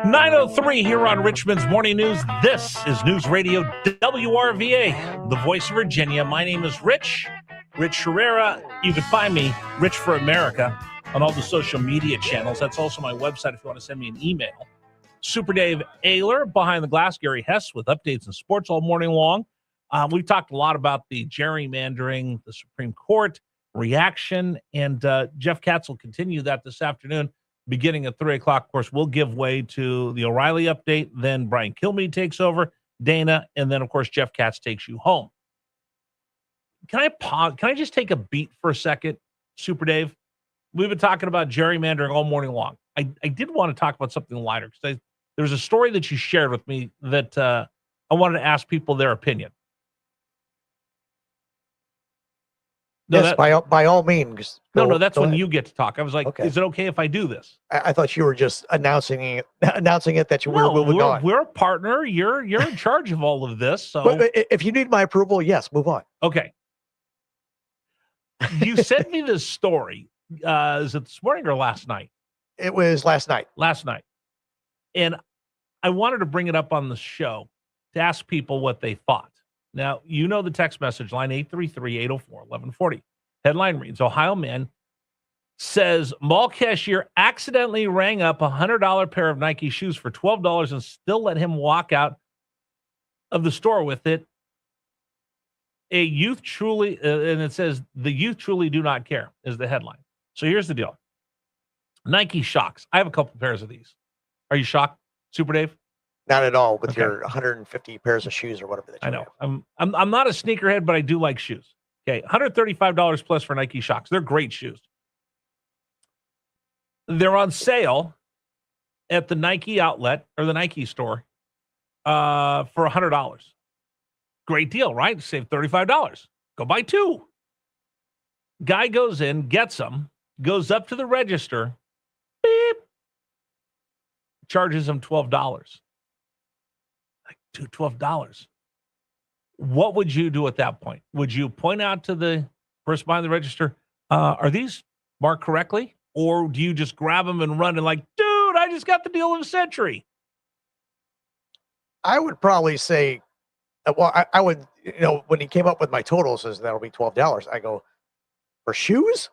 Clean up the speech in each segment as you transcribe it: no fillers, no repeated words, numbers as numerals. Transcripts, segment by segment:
9:03 here on Richmond's Morning News. This is News Radio WRVA, the voice of Virginia. My name is Rich Herrera. You can find me, Rich for America, on all the social media channels. That's also my website if you want to send me an email. Super Dave Ayler, behind the glass, Gary Hess with updates in sports all morning long. We've talked a lot about the gerrymandering, the Supreme Court reaction, and Jeff Katz will continue that this afternoon. Beginning at 3 o'clock, of course, we'll give way to the O'Reilly update. Then Brian Kilmeade takes over, Dana, and then, of course, Jeff Katz takes you home. Can I pause? Can I just take a beat for a second, Super Dave? We've been talking about gerrymandering all morning long. I did want to talk about something lighter because there's a story that you shared with me that I wanted to ask people their opinion. No, yes, by all means. No, that's when you get to talk. I was like, okay. Is it okay if I do this? I thought you were just announcing it that you were moving on. We're a partner. You're in charge of all of this. So but if you need my approval, yes, move on. Okay. You sent me this story. Is it this morning or last night? It was last night. Last night. And I wanted to bring it up on the show to ask people what they thought. Now, you know the text message line, 833-804-1140. Headline reads, Ohio man says mall cashier accidentally rang up a $100 pair of Nike shoes for $12 and still let him walk out of the store with it. A youth truly, and it says, the youth truly do not care, is the headline. So here's the deal. Nike Shocks. I have a couple pairs of these. Are you shocked, Super Dave? Not at all with your 150 pairs of shoes or whatever that you I know. Have. I'm not a sneakerhead, but I do like shoes. Okay, $135 plus for Nike Shocks. They're great shoes. They're on sale at the Nike outlet or the Nike store for $100. Great deal, right? Save $35. Go buy two. Guy goes in, gets them, goes up to the register, beep, charges him $12. To $12. What would you do at that point? Would you point out to the person behind the register, are these marked correctly? Or do you just grab them and run and like, dude, I just got the deal of the century? I would probably say, I would, when he came up with my total, says that'll be $12. I go, for shoes?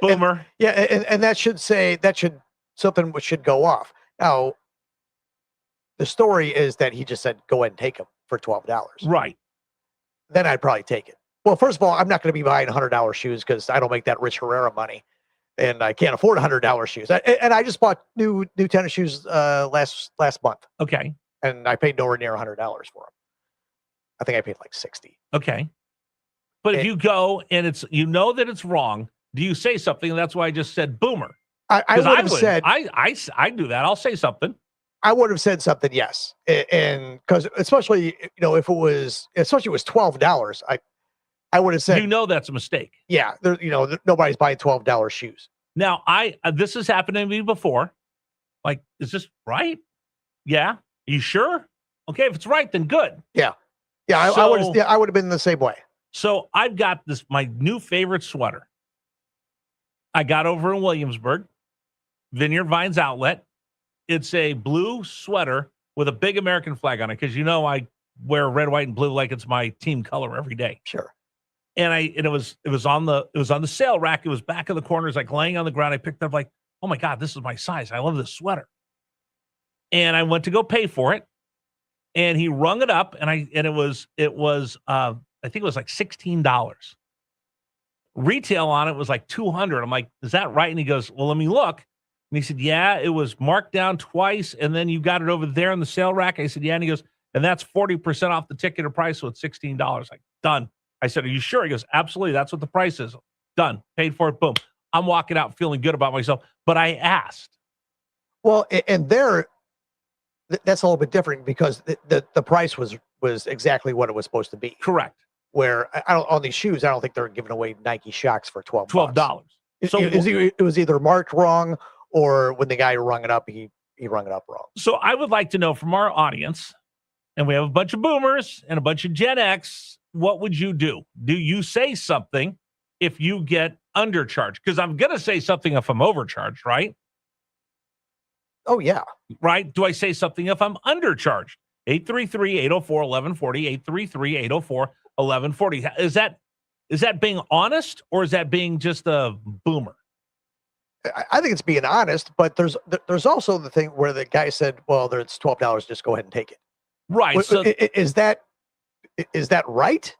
Boomer. And that should something should go off. Now, the story is that he just said, go ahead and take them for $12. Right. Then I'd probably take it. Well, first of all, I'm not going to be buying $100 shoes because I don't make that Rich Herrera money. And I can't afford $100 shoes. And I just bought new tennis shoes last month. Okay. And I paid nowhere near $100 for them. I think I paid like $60. Okay. But if you go and that it's wrong, do you say something? And that's why I just said boomer. I would have said. I do that. I'll say something. I would have said something, yes, and because especially if it was $12, I would have said that's a mistake. Yeah, nobody's buying $12 shoes. Now this has happened to me before. Like, is this right? Yeah, you sure? Okay, if it's right, then good. Yeah. I would have been the same way. So I've got my new favorite sweater. I got over in Williamsburg, Vineyard Vines Outlet. It's a blue sweater with a big American flag on it because I wear red, white, and blue like it's my team color every day. Sure. And it was on the sale rack. It was back in the corners, like laying on the ground. I picked it up like, oh my God, this is my size. I love this sweater. And I went to go pay for it, and he rung it up, and it was I think it was like $16. Retail on it was like $200. I'm like, is that right? And he goes, well, let me look. And he said, yeah, it was marked down twice, and then you got it over there in the sale rack. I said, yeah. And he goes, and that's 40% off the ticket price, so it's $16. Like, done. I said, are you sure? He goes, absolutely. That's what the price is. Done. Paid for it. Boom. I'm walking out feeling good about myself. But I asked. Well, and that's a little bit different because the price was exactly what it was supposed to be. Correct. Where on these shoes, I don't think they're giving away Nike Shocks for $12. So it was either marked wrong, or when the guy rung it up, he rung it up wrong. So I would like to know from our audience, and we have a bunch of boomers and a bunch of Gen X, what would you do? Do you say something if you get undercharged? Because I'm going to say something if I'm overcharged, right? Oh, yeah. right? Do I say something if I'm undercharged? 833-804-1140, 833-804-1140. Is that being honest, or is that being just a boomer? I think it's being honest, but there's also the thing where the guy said, well, it's $12, just go ahead and take it. Right. So Is that right?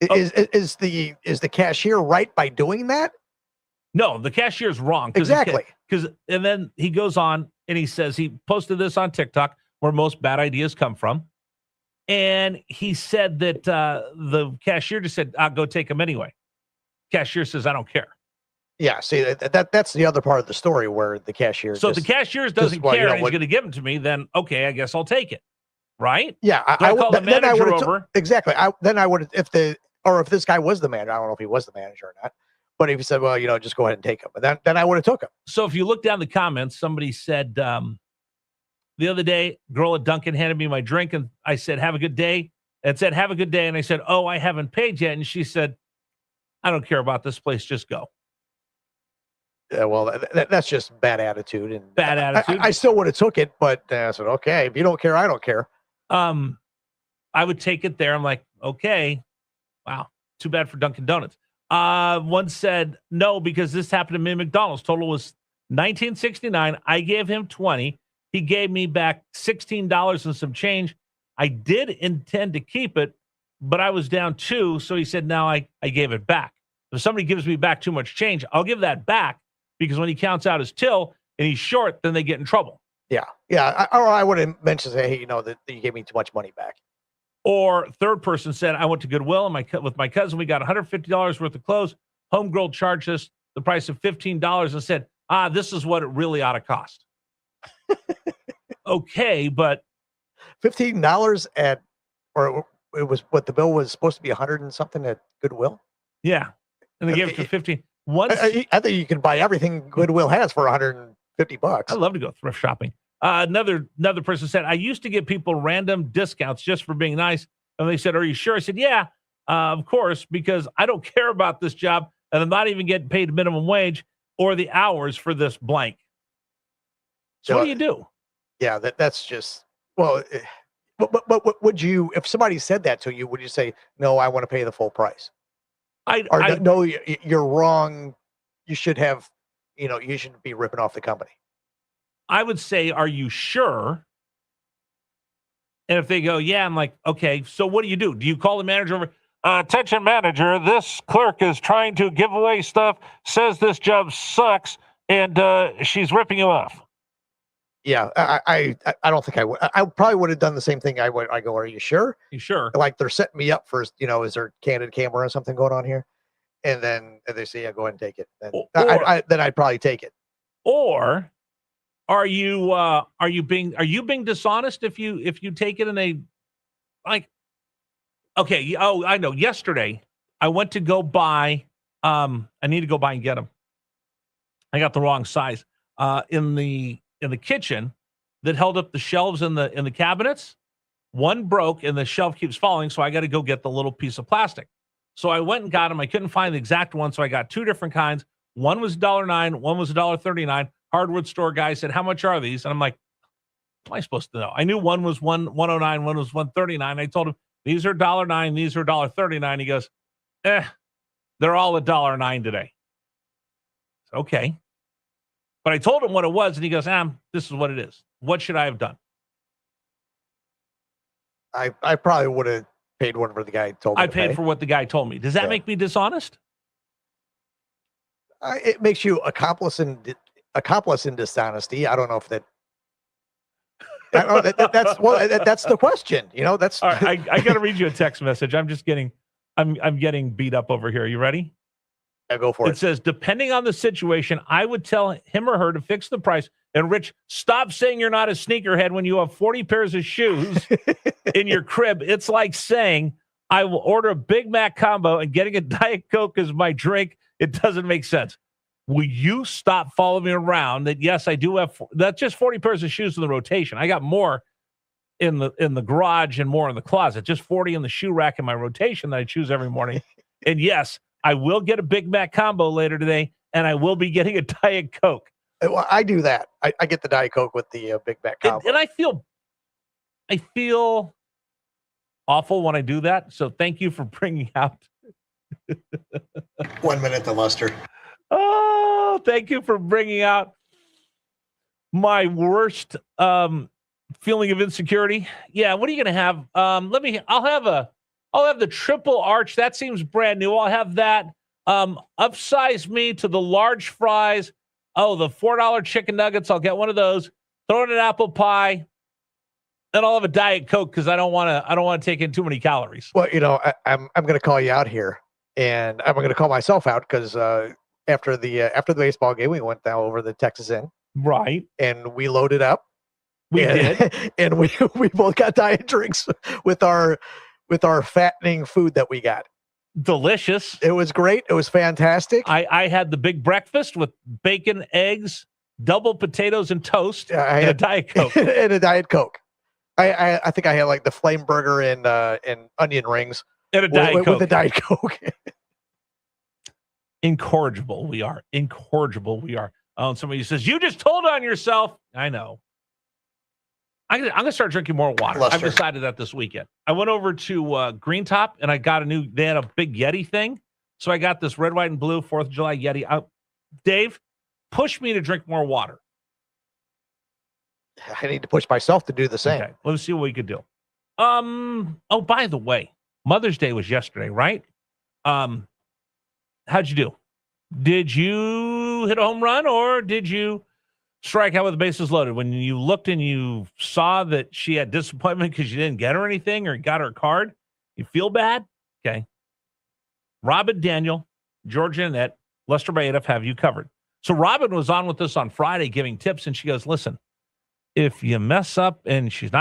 Is the cashier right by doing that? no, the cashier's wrong. Exactly. And then he goes on and he says he posted this on TikTok, where most bad ideas come from. And he said that the cashier just said, I'll go take them anyway. Cashier says, I don't care. Yeah, see, that's the other part of the story where the cashier. So if the cashier doesn't care and he's going to give them to me, then okay, I guess I'll take it. Right? Yeah, I call the manager over. Exactly. Then I would, if this guy was the manager, I don't know if he was the manager or not, but if he said, well, just go ahead and take him, but then I would have took him. So if you look down the comments, somebody said the other day, girl at Dunkin' handed me my drink, and I said, have a good day. It said, have a good day. And I said, oh, I haven't paid yet. And she said, I don't care about this place. Just go. Yeah, well, that's just bad attitude. And bad attitude. I still would have took it, but I said, okay, if you don't care, I don't care. I would take it there. I'm like, okay, wow, too bad for Dunkin' Donuts. One said, no, because this happened to me at McDonald's. Total was $19.69. I gave him $20. He gave me back $16 and some change. I did intend to keep it, but I was down $2. So he said, now I gave it back. If somebody gives me back too much change, I'll give that back, because when he counts out his till and he's short, then they get in trouble. Yeah. Yeah. Or I would have mentioned, hey, that you gave me too much money back. Or third person said, I went to Goodwill and with my cousin, we got $150 worth of clothes. Homegirl charged us the price of $15 and said, this is what it really ought to cost. Okay, but $15 or it was what the bill was supposed to be 100 and something at Goodwill. Yeah. And they gave it for 15. I think you can buy everything Goodwill has for $150. I love to go thrift shopping. Another person said, I used to give people random discounts just for being nice. And they said, are you sure? I said, yeah, of course, because I don't care about this job, and I'm not even getting paid minimum wage or the hours for this blank. So what do you do? Yeah, that's just, well, but would you, if somebody said that to you, would you say, no, I want to pay the full price? No, you're wrong. You should have, you shouldn't be ripping off the company. I would say, are you sure? And if they go, yeah, I'm like, okay, so what do? Do you call the manager over? Attention manager, this clerk is trying to give away stuff, says this job sucks, and she's ripping you off. Yeah, I don't think I would. I probably would have done the same thing. I go, are you sure? You sure? Like they're setting me up for, is there candid camera or something going on here? And then they say, yeah, go ahead and take it. Then I'd probably take it. Or are you being dishonest if you take it and they like? Okay. Oh, I know. Yesterday, I went to go buy. I need to go buy and get them. I got the wrong size. In the kitchen that held up the shelves in the cabinets, one broke and the shelf keeps falling. So I got to go get the little piece of plastic. So I went and got them. I couldn't find the exact one. So I got two different kinds. One was $1.09. One was $1.39. Hardwood store guy said, how much are these? And I'm like, what am I supposed to know? I knew one was $1.09. One was $1.39. I told him, these are $1.09. These are $1.39. He goes, they're all $1.09 today. Okay. But I told him what it was, and he goes, this is what it is. What should I have done? I probably would have paid whatever the guy told me. I paid for what the guy told me. Does that make me dishonest? It makes you accomplice in dishonesty. I don't know if that. That's the question. That's. All right, I got to read you a text message. I'm getting beat up over here. Are you ready? Yeah, go for it. It says, depending on the situation, I would tell him or her to fix the price. And Rich, stop saying you're not a sneakerhead when you have 40 pairs of shoes in your crib. It's like saying I will order a Big Mac combo and getting a Diet Coke as my drink. It doesn't make sense. Will you stop following me around that, yes, I do have, that's just 40 pairs of shoes in the rotation. I got more in the garage and more in the closet, just 40 in the shoe rack in my rotation that I choose every morning. And yes, I will get a Big Mac combo later today, and I will be getting a Diet Coke. Well, I do that. I get the Diet Coke with the Big Mac combo. And I feel awful when I do that. So thank you for bringing out 1 minute, the luster. Oh, thank you for bringing out my worst feeling of insecurity. Yeah, what are you going to have? I'll have the triple arch. That seems brand new. I'll have that. Upsize me to the large fries. Oh, the $4 chicken nuggets. I'll get one of those. Throw in an apple pie. Then I'll have a Diet Coke because I don't want to take in too many calories. Well, I'm going to call you out here, and I'm going to call myself out because after the baseball game, we went down over the Texas Inn, right? And we loaded up. We did, and we both got diet drinks with our fattening food that we got. Delicious. It was great. It was fantastic. I had the big breakfast with bacon, eggs, double potatoes, and toast, and a Diet Coke. And a Diet Coke. I think I had like the flame burger and onion rings. And a Diet Coke. With a Diet Coke. Incorrigible we are. Incorrigible we are. Oh, and somebody says, you just told on yourself. I know. I'm going to start drinking more water. Luster. I've decided that this weekend. I went over to Green Top, and I got they had a big Yeti thing. So I got this red, white, and blue 4th of July Yeti. Dave, push me to drink more water. I need to push myself to do the same. Okay, let's see what we could do. Oh, by the way, Mother's Day was yesterday, right? How'd you do? Did you hit a home run, or did you strike out with the bases loaded? When you looked and you saw that she had disappointment because you didn't get her anything or got her card, you feel bad? Okay. Robin Daniel, Georgia Annette, Lester Bayeff have you covered. So Robin was on with us on Friday giving tips, and she goes, listen, if you mess up and she's not